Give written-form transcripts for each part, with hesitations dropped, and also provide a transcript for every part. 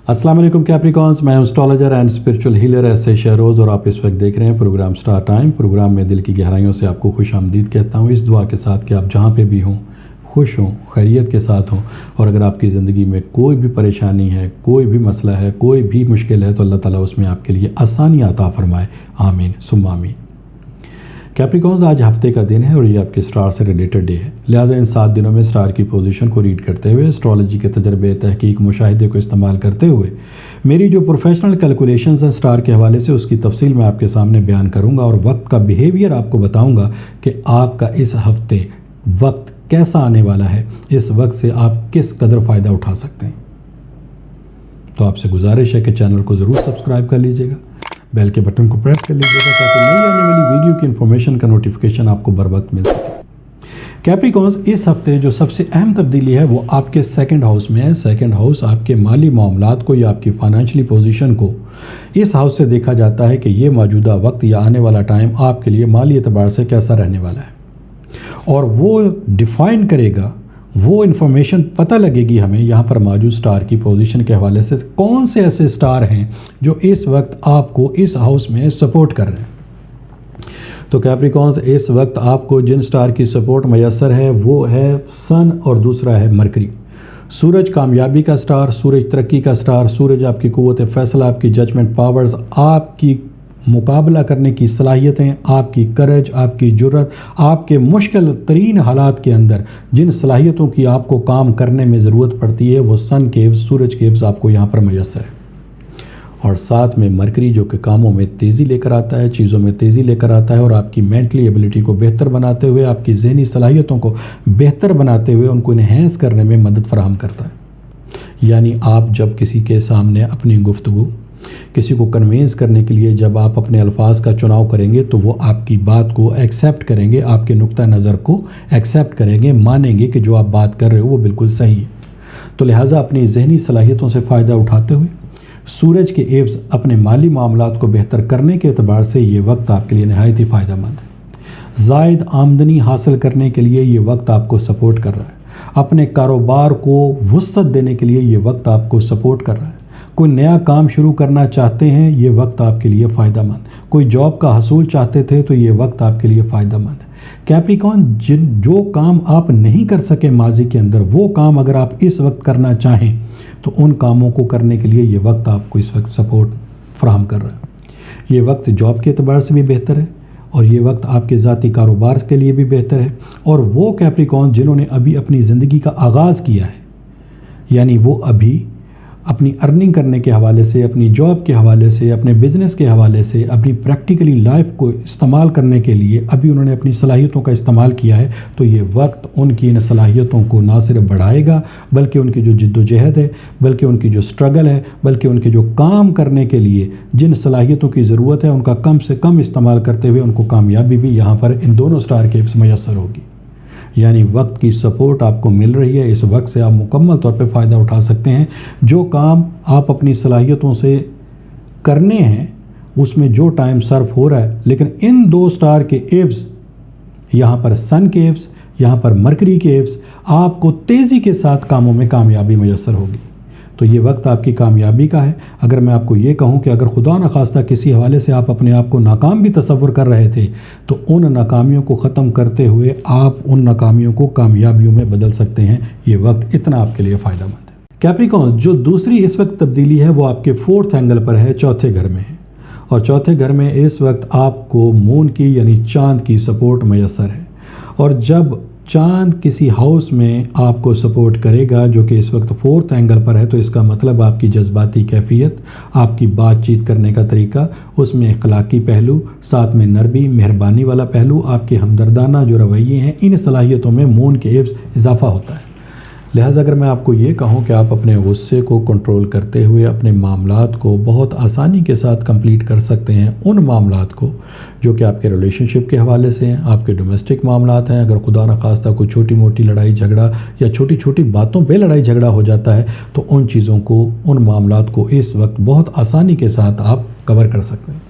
अस्सलाम वालेकुम कैप्रिकॉन्स, मैं हूं astrologer and spiritual healer एस.ए. Shahroz और आप इस वक्त देख रहे हैं प्रोग्राम स्टार टाइम। प्रोग्राम में दिल की गहराइयों से आपको खुश आमदीद कहता हूं, इस दुआ के साथ कि आप जहां पे भी हों खुश हों, खैरियत के साथ हों। और अगर आपकी ज़िंदगी में कोई भी परेशानी है, कोई भी मसला है, कोई भी मुश्किल है तो अल्लाह ताला उसमें आपके लिए आसानी अता फरमाए। आमीन सुम्मा आमीन। कैप्रिकॉन्स, आज हफ्ते का दिन है और ये आपके स्टार से रिलेटेड डे है, लिहाजा इन 7 दिनों में स्टार की पोजीशन को रीड करते हुए एस्ट्रोलॉजी के तजर्बे, तहकीक, मुशाहिदे को इस्तेमाल करते हुए मेरी जो प्रोफेशनल कैलकुलेशंस हैं स्टार के हवाले से, उसकी तफसील मैं आपके सामने बयान करूंगा और वक्त का बिहेवियर आपको बताऊंगा कि आपका इस हफ्ते वक्त कैसा आने वाला है, इस वक्त से आप किस कदर फ़ायदा उठा सकते हैं। तो आपसे गुजारिश है कि चैनल को ज़रूर सब्सक्राइब कर लीजिएगा, बेल के बटन को प्रेस कर लीजिएगा ताकि नई आने वाली वीडियो की इन्फॉर्मेशन का नोटिफिकेशन आपको बर वक्त मिल सके। कैप्रिकॉन्स, इस हफ्ते जो सबसे अहम तब्दीली है वो आपके सेकंड हाउस में है। सेकंड हाउस आपके माली मामलात को या आपकी फाइनेंशियली पोजीशन को इस हाउस से देखा जाता है कि ये मौजूदा वक्त या आने वाला टाइम आपके लिए माली एतबार से कैसा रहने वाला है, और वो डिफ़ाइन करेगा, वो इन्फॉर्मेशन पता लगेगी हमें यहाँ पर मौजूद स्टार की पोजीशन के हवाले से कौन से ऐसे स्टार हैं जो इस वक्त आपको इस हाउस में सपोर्ट कर रहे हैं। तो कैप्रिकॉन्स, इस वक्त आपको जिन स्टार की सपोर्ट मैसर है वो है सन और दूसरा है मरकरी। सूरज कामयाबी का स्टार, सूरज तरक्की का स्टार, सूरज आपकी क़ुव्वत फ़ैसला, आपकी जजमेंट पावर्स, आपकी मुकाबला करने की सलाहियतें, आपकी करज, आपकी जुर्रत, आपके मुश्किल तरीन हालात के अंदर जिन सलाहियतों की आपको काम करने में ज़रूरत पड़ती है वो सन केव्स, सूरज केव्स आपको यहाँ पर मैसर है। और साथ में मरकरी जो कि कामों में तेज़ी लेकर आता है, चीज़ों में तेज़ी लेकर आता है और आपकी मेंटली एबिलिटी को बेहतर बनाते हुए, आपकी ज़हनी सलाहियतों को बेहतर बनाते हुए उनको इन्हेंस करने में मदद फराहम करता है। यानी आप जब किसी के सामने अपनी गुफ्तगू, किसी को कन्वेंस करने के लिए जब आप अपने अल्फाज का चुनाव करेंगे तो वो आपकी बात को एक्सेप्ट करेंगे, आपके नुक्ता नज़र को एक्सेप्ट करेंगे, मानेंगे कि जो आप बात कर रहे हो वो बिल्कुल सही है। तो लिहाजा अपनी जहनी सलाहियतों से फ़ायदा उठाते हुए सूरज के एव्स अपने माली मामलात को बेहतर करने के एतबार से ये वक्त आपके लिए नहायत ही फ़ायदेमंद है। ज़ायद आमदनी हासिल करने के लिए ये वक्त आपको सपोर्ट कर रहा है। अपने कारोबार को वुसअत देने के लिए ये वक्त आपको सपोर्ट कर रहा है। कोई नया काम शुरू करना चाहते हैं, ये वक्त आपके लिए फ़ायदेमंद। कोई जॉब का हसूल चाहते थे तो ये वक्त आपके लिए फ़ायदेमंद है। कैप्रिकॉन, जो काम आप नहीं कर सके माजी के अंदर, वो काम अगर आप इस वक्त करना चाहें तो उन कामों को करने के लिए ये वक्त आपको इस वक्त सपोर्ट फराहम कर रहा है। ये वक्त जॉब के एतबार से भी बेहतर है और ये वक्त आपके ज़ाती कारोबार के लिए भी बेहतर है। और वो कैप्रिकॉन जिन्होंने अभी अपनी ज़िंदगी का आगाज़ किया है, यानी वो अभी अपनी अर्निंग करने के हवाले से, अपनी जॉब के हवाले से, अपने बिज़नेस के हवाले से, अपनी प्रैक्टिकली लाइफ को इस्तेमाल करने के लिए अभी उन्होंने अपनी सलाहियतों का इस्तेमाल किया है, तो ये वक्त उनकी इन सलाहियतों को ना सिर्फ बढ़ाएगा बल्कि उनकी जो जिद्दोजहद है, बल्कि उनकी जो स्ट्रगल है, बल्कि उनके जो काम करने के लिए जिन सलाहियतों की ज़रूरत है उनका कम से कम इस्तेमाल करते हुए उनको कामयाबी भी यहाँ पर इन दोनों स्टार केव्स मैसर होगी। यानी वक्त की सपोर्ट आपको मिल रही है। इस वक्त से आप मुकम्मल तौर पे फ़ायदा उठा सकते हैं। जो काम आप अपनी सलाहियतों से करने हैं उसमें जो टाइम सर्व हो रहा है, लेकिन इन 2 स्टार के एव्स, यहाँ पर सन के एव्स, यहाँ पर मरकरी के एव्स, आपको तेज़ी के साथ कामों में कामयाबी मैसर होगी। तो ये वक्त आपकी कामयाबी का है। अगर मैं आपको ये कहूँ कि अगर खुदा न खास्ता किसी हवाले से आप अपने आप को नाकाम भी तसव्वुर कर रहे थे तो उन नाकामियों को ख़त्म करते हुए आप उन नाकामियों को कामयाबियों में बदल सकते हैं। ये वक्त इतना आपके लिए फ़ायदेमंद है। कैप्रिकॉन, जो दूसरी इस वक्त तब्दीली है वो आपके 4th एंगल पर है, चौथे घर में है। और चौथे घर में इस वक्त आपको मून की यानी चाँद की सपोर्ट मैसर है। और जब चांद किसी हाउस में आपको सपोर्ट करेगा जो कि इस वक्त 4th एंगल पर है, तो इसका मतलब आपकी जज्बाती कैफियत, आपकी बातचीत करने का तरीका, उसमें अखलाकी पहलू, साथ में नरमी मेहरबानी वाला पहलू, आपके हमदर्दाना जो रवैये हैं, इन सलाहियतों में मून के एव्स इजाफा होता है। लिहाजा अगर मैं आपको ये कहूँ कि आप अपने गुस्से को कंट्रोल करते हुए अपने मामलात को बहुत आसानी के साथ कंप्लीट कर सकते हैं, उन मामलात को जो कि आपके रिलेशनशिप के हवाले से हैं, आपके डोमेस्टिक मामलात हैं। अगर खुदा न खास्ता कोई छोटी मोटी लड़ाई झगड़ा या छोटी छोटी बातों पे लड़ाई झगड़ा हो जाता है तो उन चीज़ों को, उन मामलात को इस वक्त बहुत आसानी के साथ आप कवर कर सकते हैं।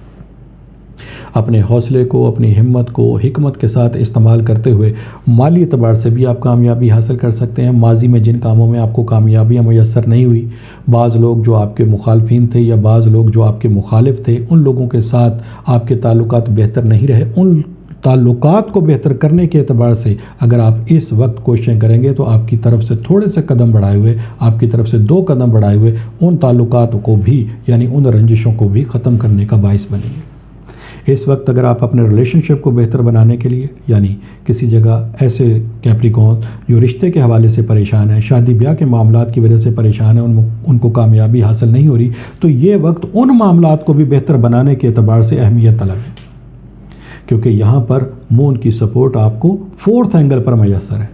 اپنے حوصلے کو، اپنی ہمت کو حکمت کے ساتھ استعمال کرتے ہوئے مالی اعتبار سے بھی آپ کامیابی حاصل کر سکتے ہیں۔ ماضی میں جن کاموں میں آپ کو کامیابیاں میسر نہیں ہوئی، بعض لوگ جو آپ کے مخالفین تھے یا بعض لوگ جو آپ کے مخالف تھے، ان لوگوں کے ساتھ آپ کے تعلقات بہتر نہیں رہے، ان تعلقات کو بہتر کرنے کے اعتبار سے اگر آپ اس وقت کوششیں کریں گے تو آپ کی طرف سے تھوڑے سے قدم بڑھائے ہوئے، آپ کی طرف سے 2 قدم بڑھائے ہوئے ان تعلقات کو بھی یعنی ان رنجشوں کو بھی ختم کرنے کا باعث بنیں گے۔ اس وقت اگر آپ اپنے ریلیشن شپ کو بہتر بنانے کے لیے یعنی کسی جگہ ایسے کیپریکون جو رشتے کے حوالے سے پریشان ہیں، شادی بیاہ کے معاملات کی وجہ سے پریشان ہیں، ان کو کامیابی حاصل نہیں ہو رہی، تو یہ وقت ان معاملات کو بھی بہتر بنانے کے اعتبار سے اہمیت طلب ہے، کیونکہ یہاں پر مون کی سپورٹ آپ کو 4تھ اینگل پر میسر ہے۔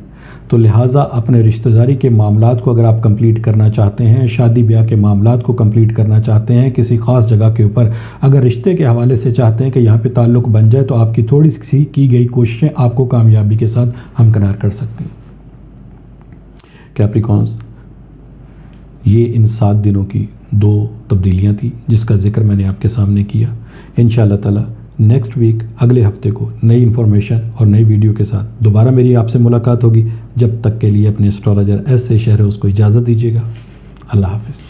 تو لہٰذا اپنے رشتہ داری کے معاملات کو اگر آپ کمپلیٹ کرنا چاہتے ہیں، شادی بیاہ کے معاملات کو کمپلیٹ کرنا چاہتے ہیں، کسی خاص جگہ کے اوپر اگر رشتے کے حوالے سے چاہتے ہیں کہ یہاں پہ تعلق بن جائے، تو آپ کی تھوڑی سی کی گئی کوششیں آپ کو کامیابی کے ساتھ ہمکنار کر سکتی ہیں۔ کیپریکونز، یہ ان 7 دنوں کی 2 تبدیلیاں تھیں جس کا ذکر میں نے آپ کے سامنے کیا۔ انشاءاللہ تعالی نیکسٹ ویک اگلے ہفتے کو نئی انفارمیشن اور نئی ویڈیو کے ساتھ دوبارہ میری آپ سے ملاقات ہوگی۔ جب تک کے لیے اپنے اسٹرالوجر ایس سے شہر اس کو اجازت دیجیے گا۔ اللہ حافظ۔